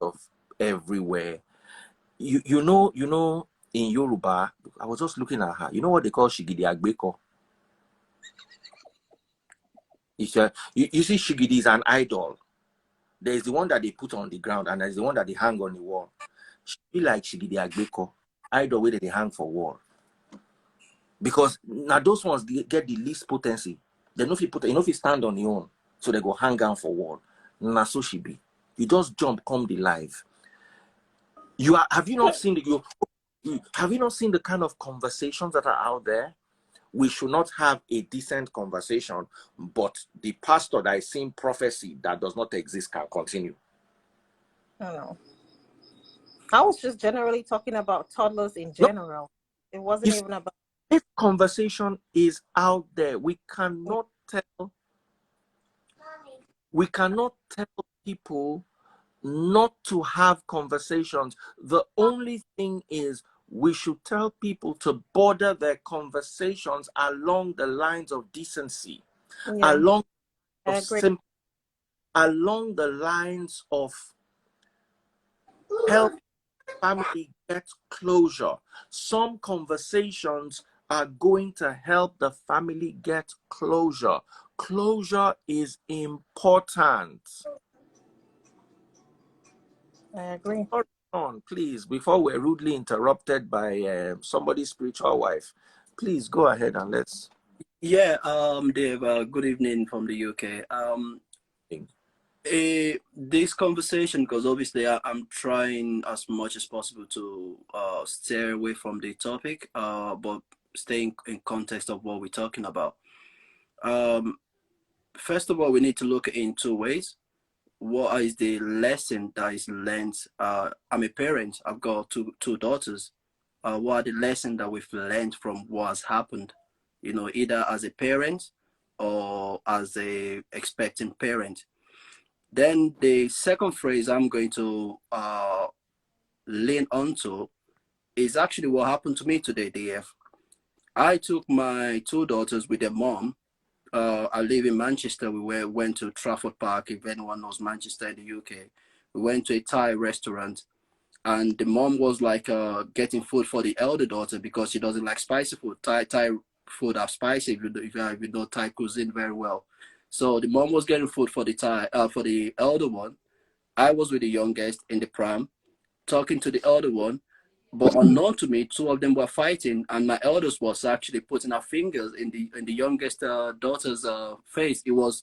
of everywhere. You know, in Yoruba, I was just looking at her. You know what they call Shigidi Agbeko? You see, Shigidi is an idol. There's the one that they put on the ground, and there's the one that they hang on the wall. She be like Shigidi Agbeko, idol where they hang for wall. Because now those ones they get the least potency. They know if you if you stand on your own, so they go hang on for wall. Now so she be. You just jump, come the live. Have you not seen the kind of conversations that are out there? We should not have a decent conversation, but the pastor that is saying prophecy that does not exist can continue. I don't know. I was just generally talking about toddlers in general. No, it wasn't even about. This conversation is out there. We cannot tell people not to have conversations. The only thing is we should tell people to border their conversations along the lines of decency, along the lines of help family get closure. Some conversations are going to help the family get closure. Closure is important. I agree. On, please, before we're rudely interrupted by somebody's spiritual wife, please go ahead and let's. Yeah, Dave, good evening from the UK. This conversation, because obviously I'm trying as much as possible to stay away from the topic, but staying in context of what we're talking about. First of all, we need to look in two ways. What is the lesson that is learned? I'm a parent. I've got two daughters. What are the lessons that we've learned from what has happened? You know, either as a parent or as a expecting parent. Then the second phrase I'm going to lean onto is actually what happened to me today, DF. I took my two daughters with their mom. I live in Manchester. We went to Trafford Park, if anyone knows Manchester in the UK. We went to a Thai restaurant, and the mom was like getting food for the elder daughter because she doesn't like spicy food. Thai food are spicy if you know Thai cuisine very well. So the mom was getting food for the elder one. I was with the youngest in the pram, talking to the elder one. But unknown to me, two of them were fighting, and my eldest was actually putting her fingers in the youngest daughter's face. It was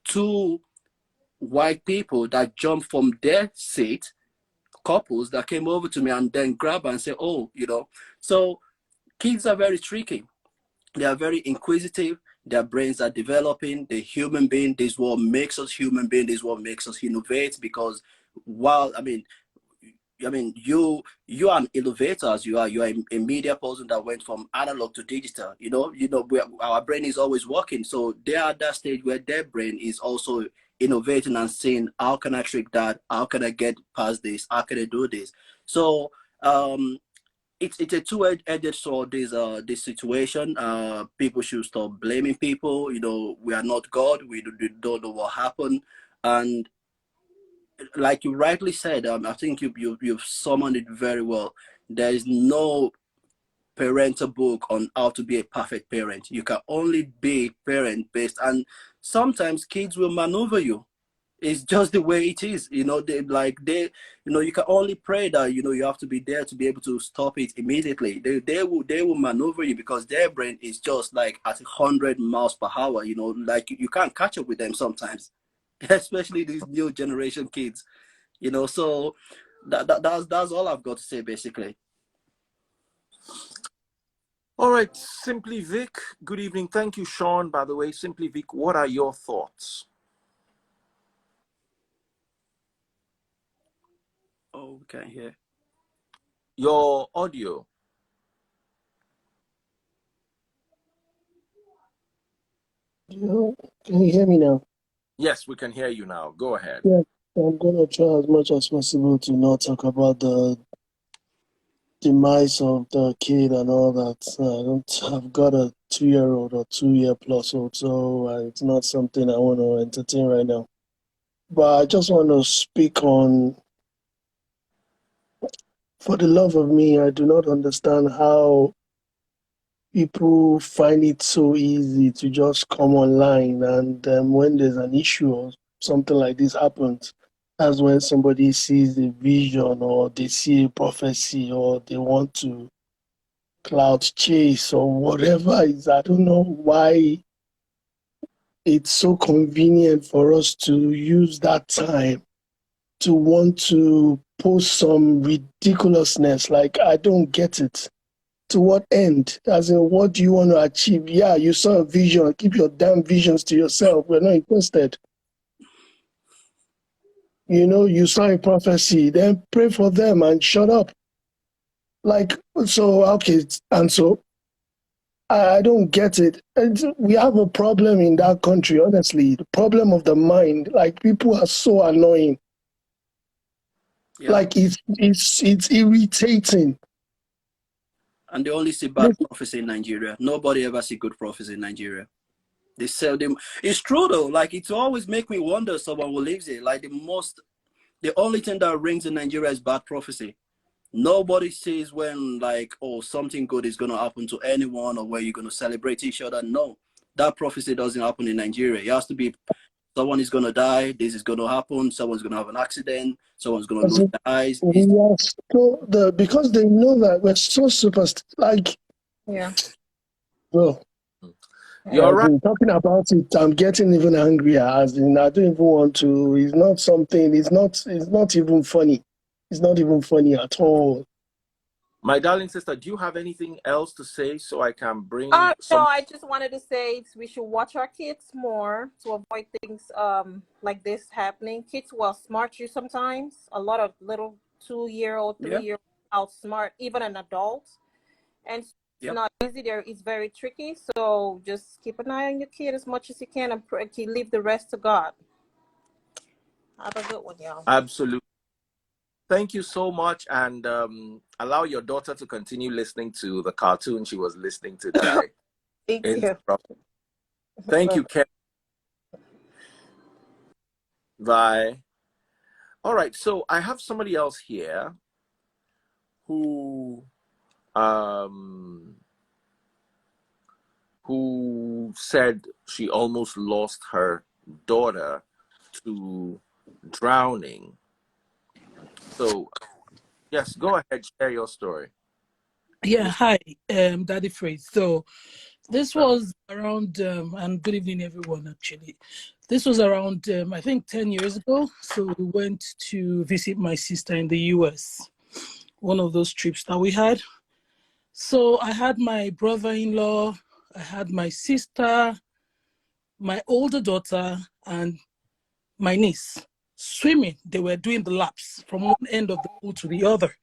two white people that jumped from their seat, couples that came over to me and then grabbed her and said, "Oh, you know." So kids are very tricky. They are very inquisitive. Their brains are developing. The human being, this is what makes us human being. This is what makes us innovate. Because while you are an innovator as you are a media person that went from analog to digital. Our brain is always working. So they are at that stage where their brain is also innovating and saying, how can I trick that? How can I get past this? How can I do this? So it's a two-edged sword, this situation. People should stop blaming people. You know, we are not God. We don't know what happened. And like you rightly said, I think you've summoned it very well. There is no parental book on how to be a perfect parent. You can only be a parent based, and sometimes kids will maneuver you. It's just the way it is. You know, you can only pray that, you have to be there to be able to stop it immediately. They will maneuver you because their brain is just like at 100 miles per hour. You know, like you can't catch up with them sometimes. Especially these new generation kids, so that's all I've got to say, basically. All right, Simply Vic, good evening. Thank you, Sean, by the way. Simply Vic, what are your thoughts? Oh, we can't hear. Your audio. Can you hear me now? Yes, we can hear you now. Go ahead. Yeah, I'm gonna try as much as possible to not talk about the demise of the kid and all that. I've got a 2-year-old or 2-year plus old, so it's not something I want to entertain right now. But I just want to speak on For the love of me, I do not understand how people find it so easy to just come online, and when there's an issue or something like this happens, that's when somebody sees a vision or they see a prophecy or they want to clout chase or whatever is. I don't know why it's so convenient for us to use that time to want to post some ridiculousness. Like, I don't get it. To what end? As in, what do you want to achieve? Yeah, you saw a vision. Keep your damn visions to yourself. We're not interested. You know, you saw a prophecy, then pray for them and shut up. Like, so, okay, and so I don't get it. We have a problem in that country, honestly. The problem of the mind. Like, people are so annoying. Yeah. Like, it's irritating. And they only see bad prophecy in Nigeria. Nobody ever see good prophecy in Nigeria. They sell them. It's true though. Like, it always make me wonder someone who lives here. Like, the only thing that rings in Nigeria is bad prophecy. Nobody says when, like, oh, something good is going to happen to anyone or where you're going to celebrate each other. No, that prophecy doesn't happen in Nigeria. It has to be someone is going to die, this is going to happen, someone's going to have an accident, someone's going to lose their eyes. Because they know that we're so like, Yeah. bro. You're right. Talking about it, I'm getting even angrier. As in, I don't even want to. It's not something. It's not even funny. It's not even funny at all. My darling sister, do you have anything else to say so I can bring No, some? I just wanted to say we should watch our kids more to avoid things like this happening. Kids will smart you sometimes. A lot of little 2-year-old, Yeah. 3-year-old outsmart even an adult. And it's Yep. not easy there. It's very tricky. So just keep an eye on your kid as much as you can and leave the rest to God. Have a good one, y'all. Absolutely. Thank you so much, and allow your daughter to continue listening to the cartoon she was listening to today. Thank you. Thank you, Ken. Bye. All right, so I have somebody else here who said she almost lost her daughter to drowning. So, yes, go ahead, share your story. Yeah, hi, Daddy Fred. So this was around, and good evening, everyone, actually. This was around, I think, 10 years ago. So we went to visit my sister in the US, one of those trips that we had. So I had my brother-in-law, I had my sister, my older daughter, and my niece swimming. They were doing the laps from one end of the pool to the other.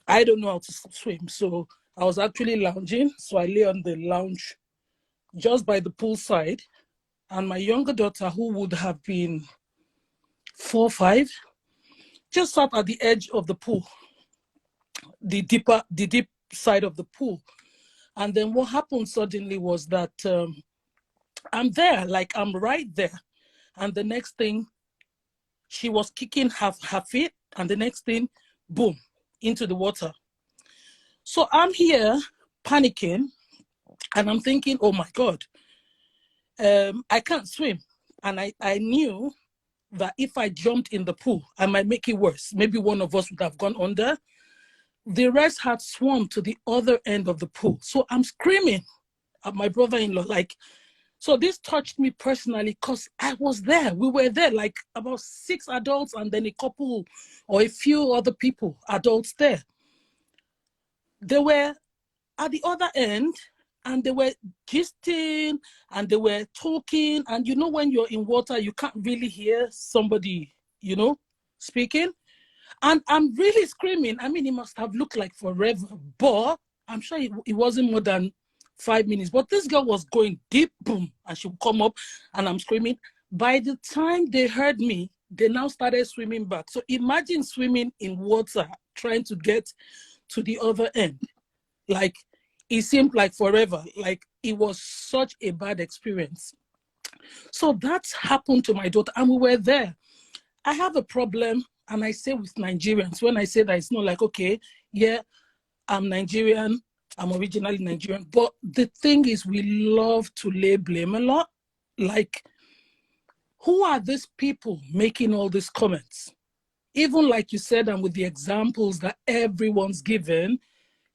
I don't know how to swim, so I was actually lounging. So I lay on the lounge just by the poolside, and my younger daughter, who would have been 4 or 5, just sat at the edge of the pool, the deep side of the pool. And then what happened suddenly was that I'm there, like I'm right there. And the next thing, she was kicking her feet, and the next thing, boom, into the water. So I'm here panicking, and I'm thinking, oh my God, I can't swim. And I knew that if I jumped in the pool, I might make it worse. Maybe one of us would have gone under. The rest had swum to the other end of the pool. So I'm screaming at my brother-in-law, like, so this touched me personally because I was there. We were there, like about 6 adults and then a couple or a few other people, adults there. They were at the other end, and they were gisting and they were talking. And you know, when you're in water, you can't really hear somebody, speaking. And I'm really screaming. I mean, it must have looked like forever, but I'm sure it wasn't more than 5 minutes. But this girl was going deep, boom, and she would come up, and I'm screaming. By the time they heard me, they now started swimming back. So imagine swimming in water, trying to get to the other end. Like, it seemed like forever. Like, it was such a bad experience. So that's happened to my daughter, and we were there. I have a problem and I say with Nigerians, when I say that, it's not like, okay, yeah, I'm Nigerian, I'm originally Nigerian, but the thing is, we love to lay blame a lot. Like, who are these people making all these comments? Even like you said, and with the examples that everyone's given,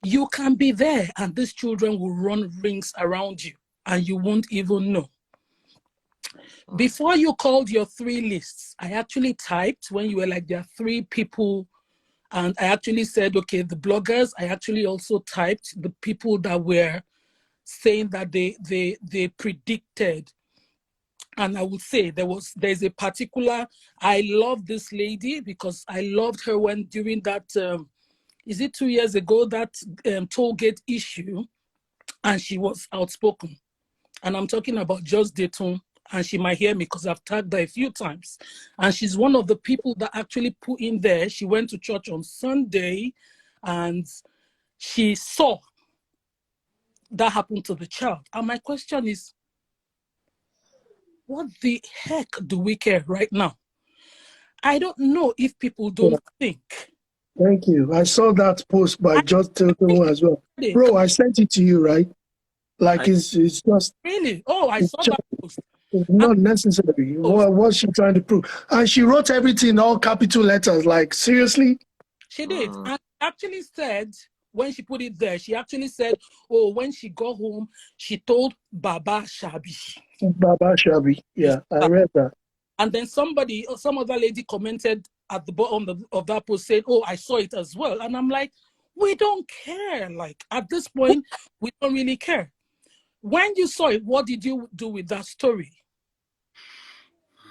you can be there and these children will run rings around you and you won't even know. Before you called your 3 lists, I actually typed when you were like, there are 3 people, and I actually said, okay, the bloggers. I actually also typed the people that were saying that they predicted. And I would say there's a particular, I love this lady because I loved her when during that, is it 2 years ago, that toll gate issue, and she was outspoken. And I'm talking about Just Dayton, and she might hear me because I've tagged her a few times. And she's one of the people that actually put in there. She went to church on Sunday and she saw that happen to the child. And my question is, what the heck do we care right now? I don't know if people don't think. Thank you. I saw that post by Just Tilton as well. Bro, I sent it to you, right? Like it's just really. Oh, I saw that post. Not necessary. What's she trying to prove? And she wrote everything in all capital letters. Like, seriously? She did. And actually said, when she put it there, she actually said, oh, when she got home, she told Baba Shabi. Baba Shabi. Yeah, I read that. And then some other lady commented at the bottom of that post saying, oh, I saw it as well. And I'm like, we don't care. Like, at this point, we don't really care. When you saw it, what did you do with that story?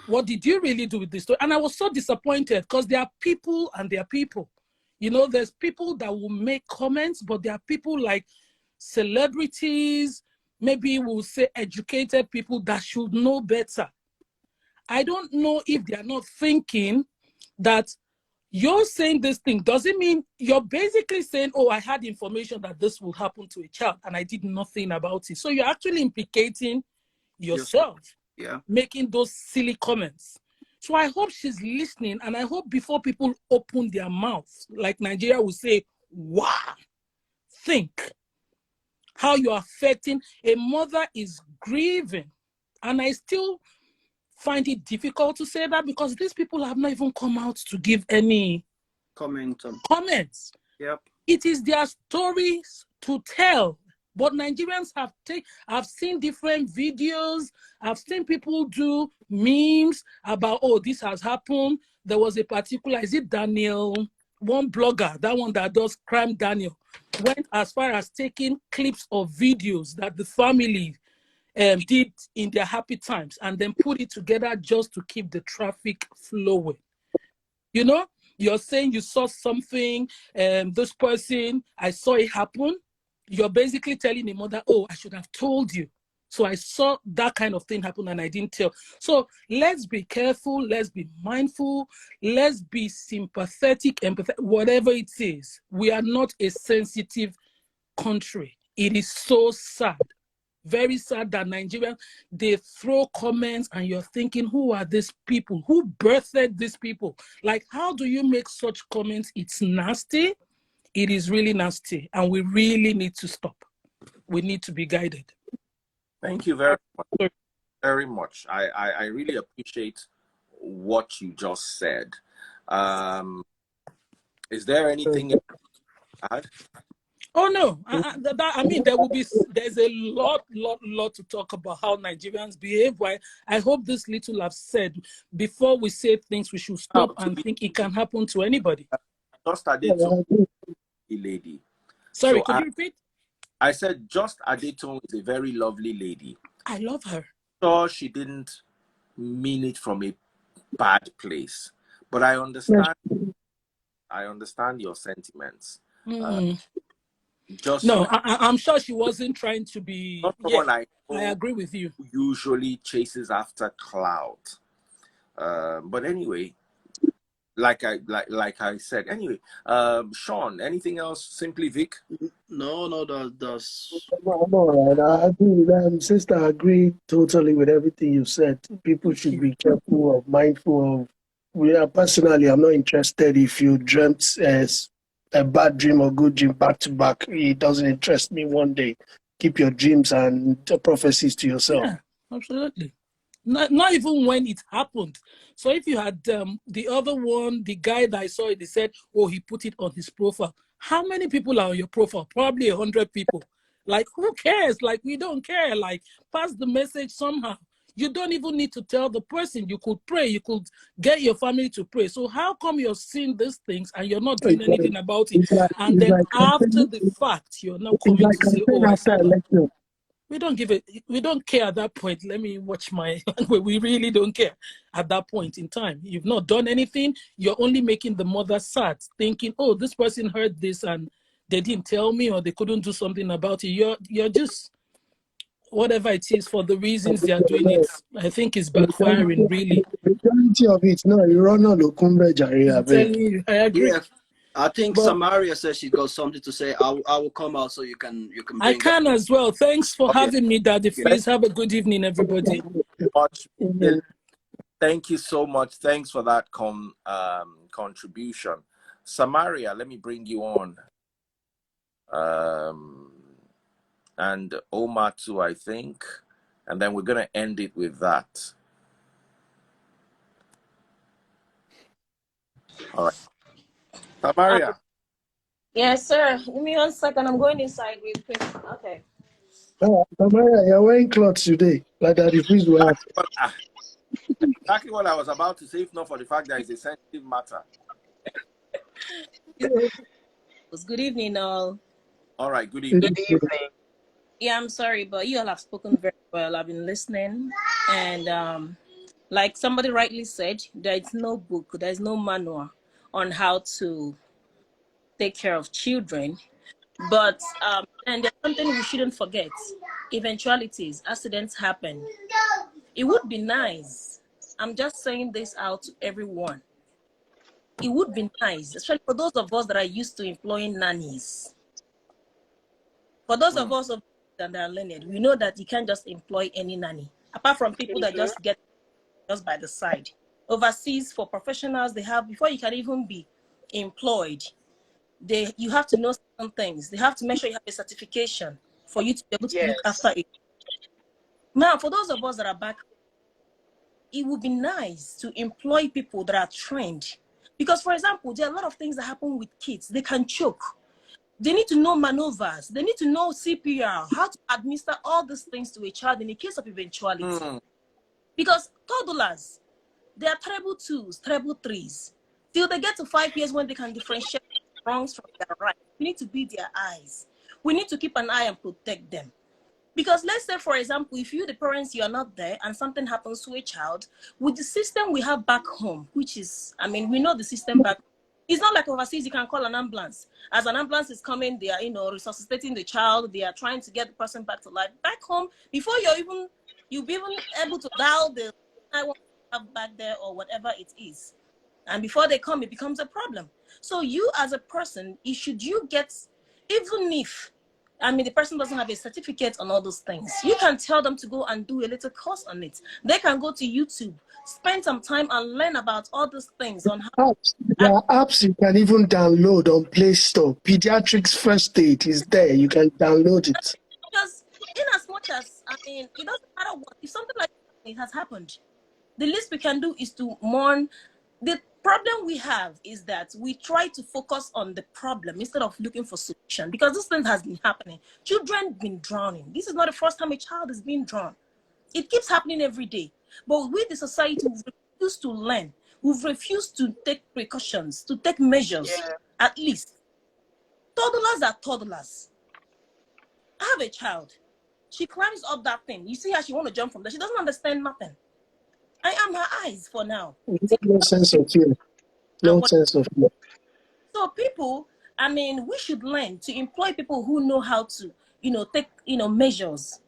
What did you really do with this story? And I was so disappointed because there are people and there are people. You know, there's people that will make comments, but there are people like celebrities, maybe we'll say educated people that should know better. I don't know if they are not thinking that you're saying this thing. Does it mean you're basically saying, oh, I had information that this will happen to a child and I did nothing about it. So you're actually implicating yourself, making those silly comments. So I hope she's listening, and I hope before people open their mouths, like Nigeria will say, wow, think how you're affecting. A mother is grieving. And I still find it difficult to say that because these people have not even come out to give any comments. Yep. It is their stories to tell. But Nigerians I've seen different videos. I've seen people do memes about, oh, this has happened. There was a particular, is it Daniel? One blogger, that one that does Crime Daniel, went as far as taking clips of videos that the family did in their happy times and then put it together just to keep the traffic flowing. You know, you're saying you saw something, this person, I saw it happen. You're basically telling the mother, oh, I should have told you. So I saw that kind of thing happen and I didn't tell. So let's be careful. Let's be mindful. Let's be sympathetic, empathetic, whatever it is. We are not a sensitive country. It is so sad. Very sad that Nigerians, they throw comments and you're thinking, who are these people? Who birthed these people? Like, how do you make such comments? It's nasty. It is really nasty. And we really need to stop. We need to be guided. Thank you very much. Very much. I really appreciate what you just said. Is there anything you add? Oh no! I mean, there's a lot to talk about how Nigerians behave. Why? I hope this little I've said before we say things, we should stop and think it can happen to anybody. Just Adeton, lady. Sorry, could you repeat? I said Just Adeton is a very lovely lady. I love her. Sure, she didn't mean it from a bad place, but I understand. I understand your sentiments. I'm sure she wasn't trying to be. I agree with you. Usually chases after clout, but anyway, like I said. Anyway, Sean, anything else? Simply Vic. No, that's. I'm all right. I agree. Sister, I agree totally with everything you said. People should be careful or mindful of personally, I'm not interested if you dreamt a bad dream or good dream back to back. It doesn't interest me one day. Keep your dreams and prophecies to yourself. Yeah, absolutely. Not even when it happened. So if you had the other one, the guy that I saw it, they said, oh, he put it on his profile. How many people are on your profile? Probably 100 people. Like, who cares? Like, we don't care. Like, pass the message somehow. You don't even need to tell the person. You could pray. You could get your family to pray. So how come you're seeing these things and you're not doing anything about it? And then after the fact, you're not coming to say, oh, I saw that. Election. We don't care at that point. Let me watch my language. We really don't care at that point in time. You've not done anything. You're only making the mother sad, thinking, oh, this person heard this and they didn't tell me or they couldn't do something about it. You're just whatever it is for the reasons they are doing it. I think it's backfiring, really. Majority of it, no, you run on I'm telling you, I agree. Yeah, I think But Samaria says she's got something to say. I will come out so you can bring I can as well. Thanks for Okay. having me, Daddy Thank Freeze. Have a good evening, everybody. much. Thank you so much. Thanks for that contribution. Samaria, let me bring you on. And Omar too, I think. And then we're going to end it with that. All right. Samaria. Yes, sir. Give me 1 second. I'm going inside real quick. Okay. Samaria, you're wearing clothes today, like that. If we Exactly what I was about to say, if not for the fact that it's a sensitive matter. Good evening, all. All right, good evening. Yeah, I'm sorry, but you all have spoken very well. I've been listening. And like somebody rightly said, there is no book, there is no manual on how to take care of children. But and there's something we shouldn't forget. Eventualities, accidents happen. It would be nice. I'm just saying this out to everyone. It would be nice, especially for those of us that are used to employing nannies. For those of us that are learned, we know that you can't just employ any nanny, apart from people that just get just by the side. Overseas, for professionals, they have, before you can even be employed, you have to know some things. They have to make sure you have a certification for you to be able to look after it. Now, for those of us that are back, it would be nice to employ people that are trained. Because, for example, there are a lot of things that happen with kids. They can choke. They need to know maneuvers. They need to know CPR, how to administer all these things to a child in the case of eventuality. Because toddlers, they are terrible twos, terrible threes. Till they get to 5 years when they can differentiate wrongs from their rights. We need to be their eyes. We need to keep an eye and protect them. Because let's say, for example, if you, the parents, you are not there and something happens to a child, with the system we have back home, which is, I mean, we know the system back home. It's not like overseas, you can call an ambulance. As an ambulance is coming, they are, resuscitating the child. They are trying to get the person back to life. Back home, before you'll be even able to dial the 911 have back there or whatever it is. And before they come, it becomes a problem. So you as a person, should you get, even if, the person doesn't have a certificate on all those things, you can tell them to go and do a little course on it. They can go to YouTube, spend some time and learn about all those things on how. There are apps you can even download on Play Store. Pediatrics First Aid is there. You can download it. Because in as much as, it doesn't matter what, if something like it has happened, the least we can do is to mourn. The problem we have is that we try to focus on the problem instead of looking for solution, because this thing has been happening. Children have been drowning. This is not the first time a child is being drowned. It keeps happening every day. But we, the society, we've refused to learn. We've refused to take precautions, to take measures, at least. Toddlers are toddlers. I have a child. She climbs up that thing. You see how she wants to jump from there. She doesn't understand nothing. I am her eyes for now. No sense of fear. No sense of fear. So people, we should learn to employ people who know how to, take, measures,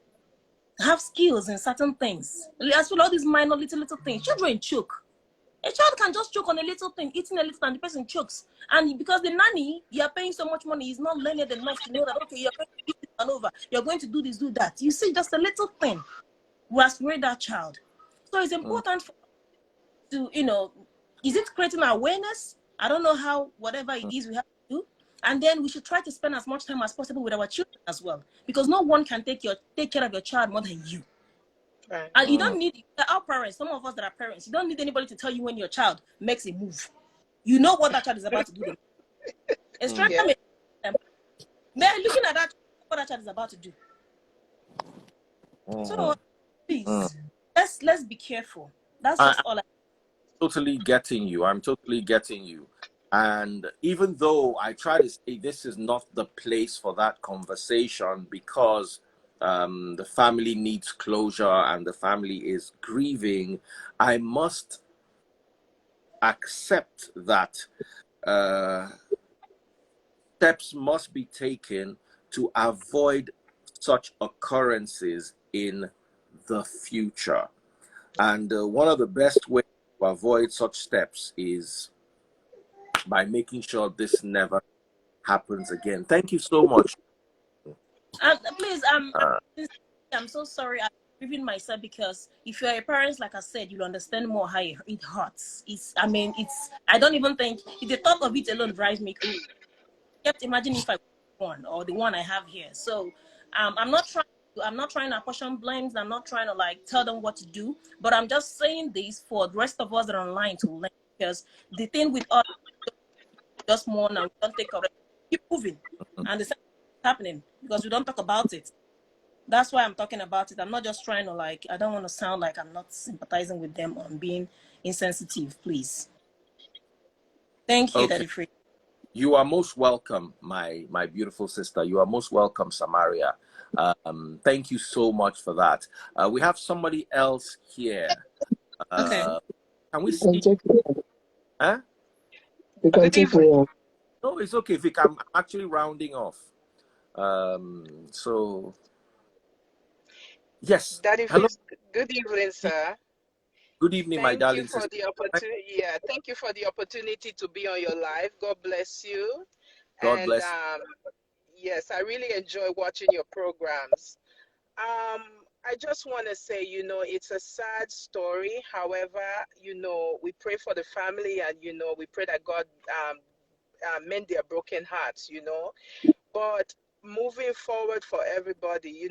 have skills in certain things. As well, all these minor little things. Children choke. A child can just choke on a little thing, eating a little, and the person chokes. And because the nanny, you are paying so much money, is not learned enough to know that, okay, you're going to do this and over. You're going to do this, do that. You see, just a little thing will aspirate that child. So it's important to, Is it creating awareness? I don't know how, whatever it is we have to do. And then we should try to spend as much time as possible with our children as well, because no one can take care of your child more than you. Right. And you don't need, our parents, some of us that are parents, you don't need anybody to tell you when your child makes a move. You know what that child is about to do. A stranger Yeah. may looking at that, what that child is about to do. So please, let's be careful. That's just all. Totally getting you. I'm totally getting you. And even though I try to say this is not the place for that conversation because the family needs closure and the family is grieving, I must accept that steps must be taken to avoid such occurrences in the future. And one of the best ways to avoid such steps is by making sure this never happens again. Thank you so much. Please, I'm so sorry. I'm grieving myself because if you're a parent, like I said, you'll understand more how it hurts. I don't even think, the thought of it alone drives me crazy. I kept imagining if I was one or the one I have here. So I'm not trying to apportion blames. I'm not trying to like tell them what to do, but I'm just saying this for the rest of us that are online to learn, because the thing with us, just mourn and we don't take correct, keep moving, and the same is happening because we don't talk about it. That's why I'm talking about it. I'm not just trying to like, I don't want to sound like I'm not sympathizing with them or being insensitive, please. Thank you, Okay. Daddy Free. You are most welcome, my beautiful sister. You are most welcome, Samaria. Thank you so much for that. We have somebody else here. Okay. Can we You can see? take Huh? you can Good take evening. me. No, it's okay. Vic, I'm actually rounding off. So yes. Daddy Hello. Freeze, good evening, sir. Good evening, my Thank you darling for sister. the opportunity. Yeah, thank you for the opportunity to be on your live. God bless you. God And bless. yes, I really enjoy watching your programs. Um, I just want to say, it's a sad story. However, we pray for the family, and we pray that God mend their broken hearts. But moving forward for everybody,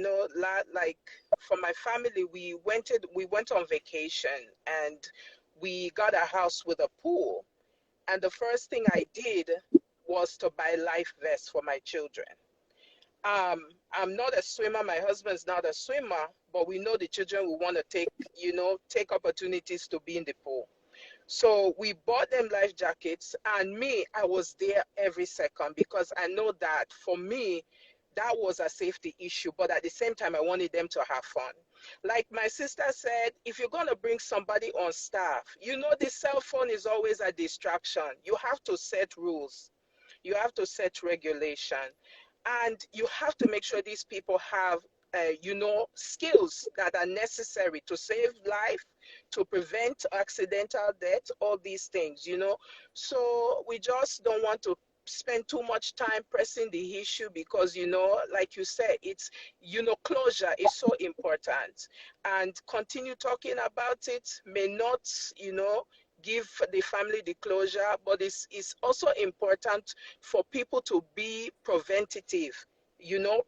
like for my family, we went on vacation, and we got a house with a pool. And the first thing I did was to buy life vests for my children. I'm not a swimmer, my husband's not a swimmer, but we know the children will want to take opportunities to be in the pool. So we bought them life jackets, and me, I was there every second because I know that for me, that was a safety issue. But at the same time, I wanted them to have fun. Like my sister said, if you're going to bring somebody on staff, the cell phone is always a distraction. You have to set rules, you have to set regulation, and you have to make sure these people have skills that are necessary to save life, to prevent accidental death, all these things. So we just don't want to spend too much time pressing the issue because, like you said, it's, closure is so important, and continue talking about it may not, give the family the closure, but it's also important for people to be preventative,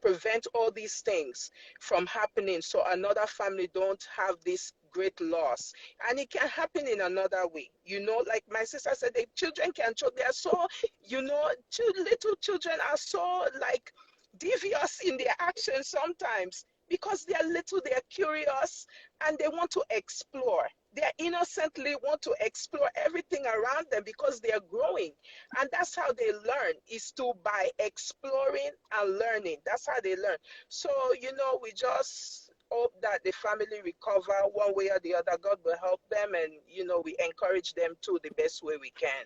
prevent all these things from happening so another family don't have this great loss. And it can happen in another way, like my sister said, the children can choke. They are so, little children are so like devious in their actions sometimes because they are little, they are curious, and they want to explore. They innocently want to explore everything around them because they are growing. And that's how they learn, is to by exploring and learning. That's how they learn. So, we just hope that the family recover one way or the other. God will help them, and, we encourage them too the best way we can.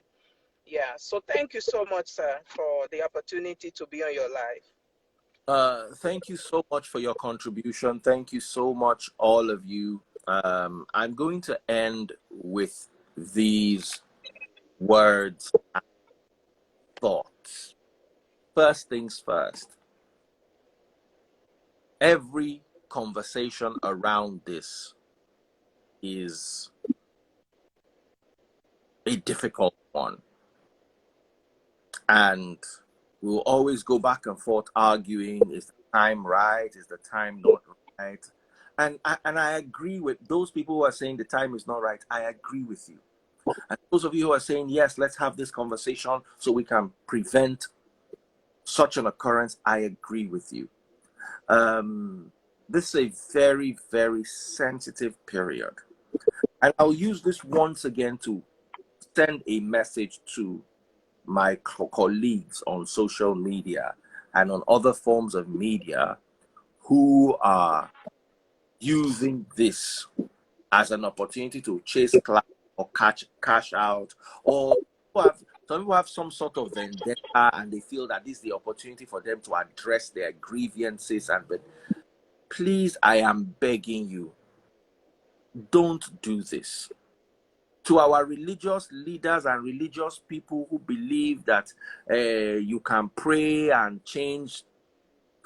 Yeah. So thank you so much, sir, for the opportunity to be on your live. Thank you so much for your contribution. Thank you so much, all of you. I'm going to end with these words and thoughts. First things first, every conversation around this is a difficult one. And we'll always go back and forth arguing, is the time right? Is the time not right? And I agree with those people who are saying the time is not right. I agree with you. And those of you who are saying, yes, let's have this conversation so we can prevent such an occurrence, I agree with you. This is a very, very sensitive period. And I'll use this once again to send a message to my colleagues on social media and on other forms of media who are using this as an opportunity to chase clout or cash out, or some people have some sort of vendetta and they feel that this is the opportunity for them to address their grievances. But please, I am begging you, don't do this. To our religious leaders and religious people who believe that you can pray and change,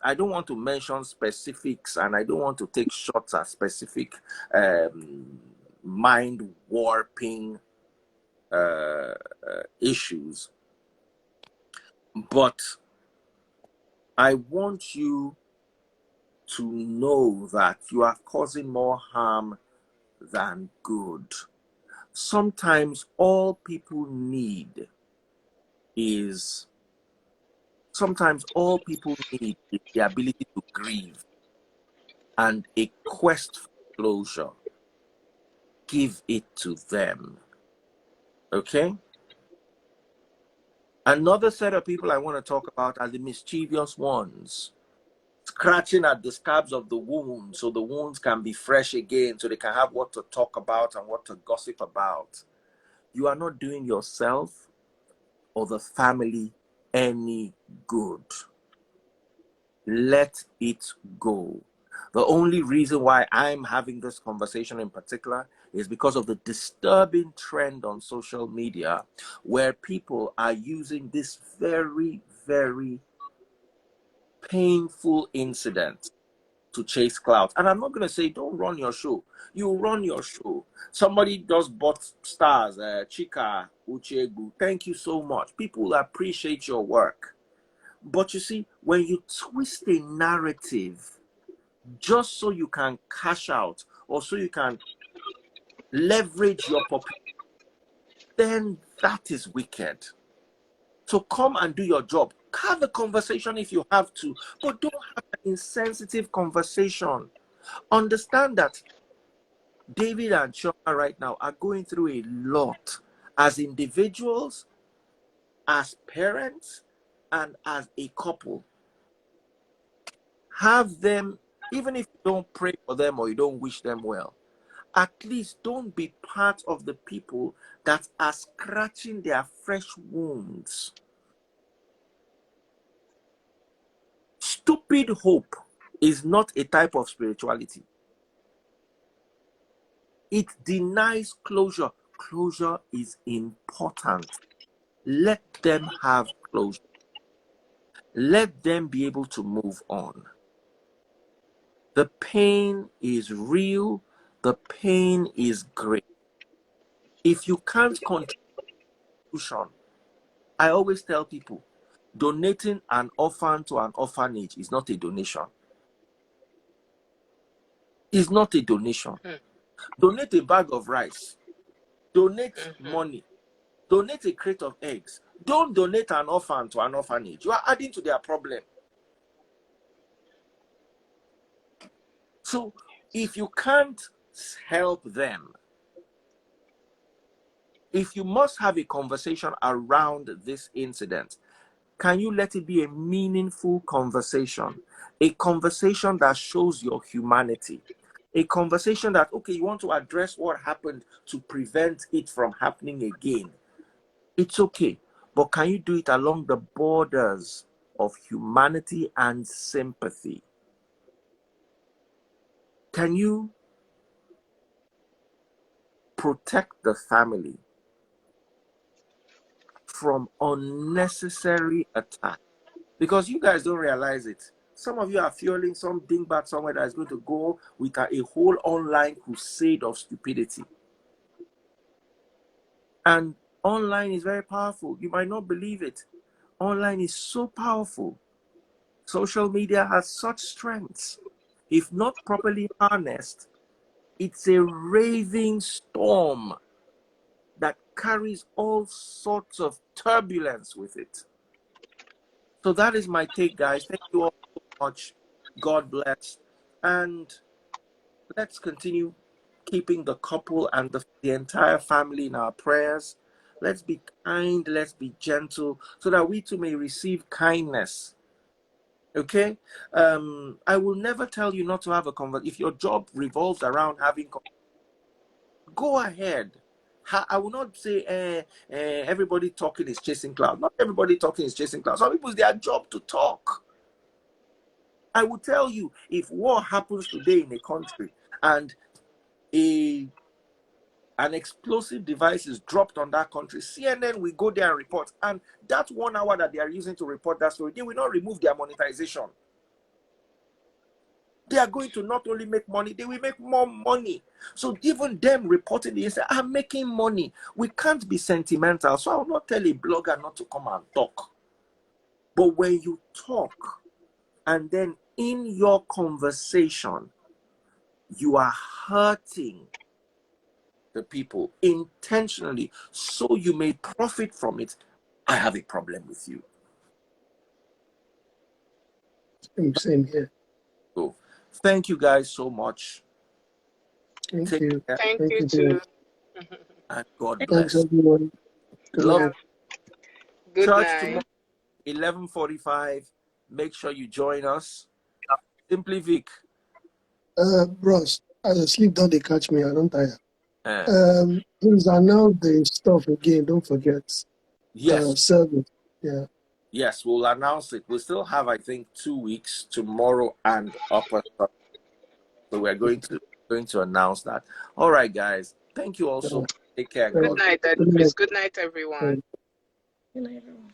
I don't want to mention specifics and I don't want to take shots at specific mind warping issues, but I want you to know that you are causing more harm than good. Sometimes all people need is the ability to grieve and a quest for closure. Give it to them. Okay? Another set of people I want to talk about are the mischievous ones, scratching at the scabs of the wound so the wounds can be fresh again, so they can have what to talk about and what to gossip about. You are not doing yourself or the family any good. Let it go. The only reason why I'm having this conversation in particular is because of the disturbing trend on social media where people are using this very, very painful incident to chase clout. And I'm not going to say don't run your show. You run your show. Somebody just bought stars, Chika Uchegu. Thank you so much. People appreciate your work. But you see, when you twist a narrative just so you can cash out or so you can leverage your popularity, then that is wicked. So come and do your job. Have a conversation if you have to, but don't have an insensitive conversation. Understand that David and Chioma right now are going through a lot as individuals, as parents, and as a couple. Have them, even if you don't pray for them or you don't wish them well, at least don't be part of the people that are scratching their fresh wounds. Stupid hope is not a type of spirituality. It denies closure. Closure is important. Let them have closure. Let them be able to move on. The pain is real. The pain is great. If you can't contribute, I always tell people, donating an orphan to an orphanage is not a donation. It's not a donation. Donate a bag of rice. Donate money. Donate a crate of eggs. Don't donate an orphan to an orphanage. You are adding to their problem. So if you can't help them, if you must have a conversation around this incident, can you let it be a meaningful conversation? A conversation that shows your humanity. A conversation that, okay, you want to address what happened to prevent it from happening again. It's okay. But can you do it along the borders of humanity and sympathy? Can you protect the family from unnecessary attack? Because you guys don't realize it. Some of you are fueling some dingbat somewhere that is going to go with a whole online crusade of stupidity. And Online is very powerful. You might not believe it. Online is so powerful. Social media has such strengths. If not properly harnessed, it's a raving storm that carries all sorts of turbulence with it. So that is my take, guys. Thank you all so much. God bless. And let's continue keeping the couple and the entire family in our prayers. Let's be kind, let's be gentle, so that we too may receive kindness. Okay? I will never tell you not to have a conversation. If your job revolves around having, go ahead. I will not say everybody talking is chasing cloud. Not everybody talking is chasing cloud. Some people, it's their job to talk. I will tell you, if war happens today in a country and an explosive device is dropped on that country, CNN will go there and report. And that 1 hour that they are using to report that story, they will not remove their monetization. They are going to not only make money, they will make more money. So even them reporting, they say, I'm making money. We can't be sentimental. So I will not tell a blogger not to come and talk. But when you talk, and then in your conversation, you are hurting the people intentionally so you may profit from it, I have a problem with you. Same here. So thank you guys so much. Thank Take you. care. Thank Thank you you, too. And God Thanks, bless. everyone. Good Love Yeah. night. Good church night. tomorrow, 11:45. Make sure you join us. Simply Vic. Bros, I sleep, don't they catch me? I don't tire. Uh, Please announce the stuff again. Don't forget. yes, Service. Yeah. yes, we'll announce it. We still have, I think, 2 weeks, tomorrow and upper. So we're going to announce that. All right, guys. Thank you all so much. Take care. Good God night, Good night. Edwis. Good night, everyone. Good night, everyone.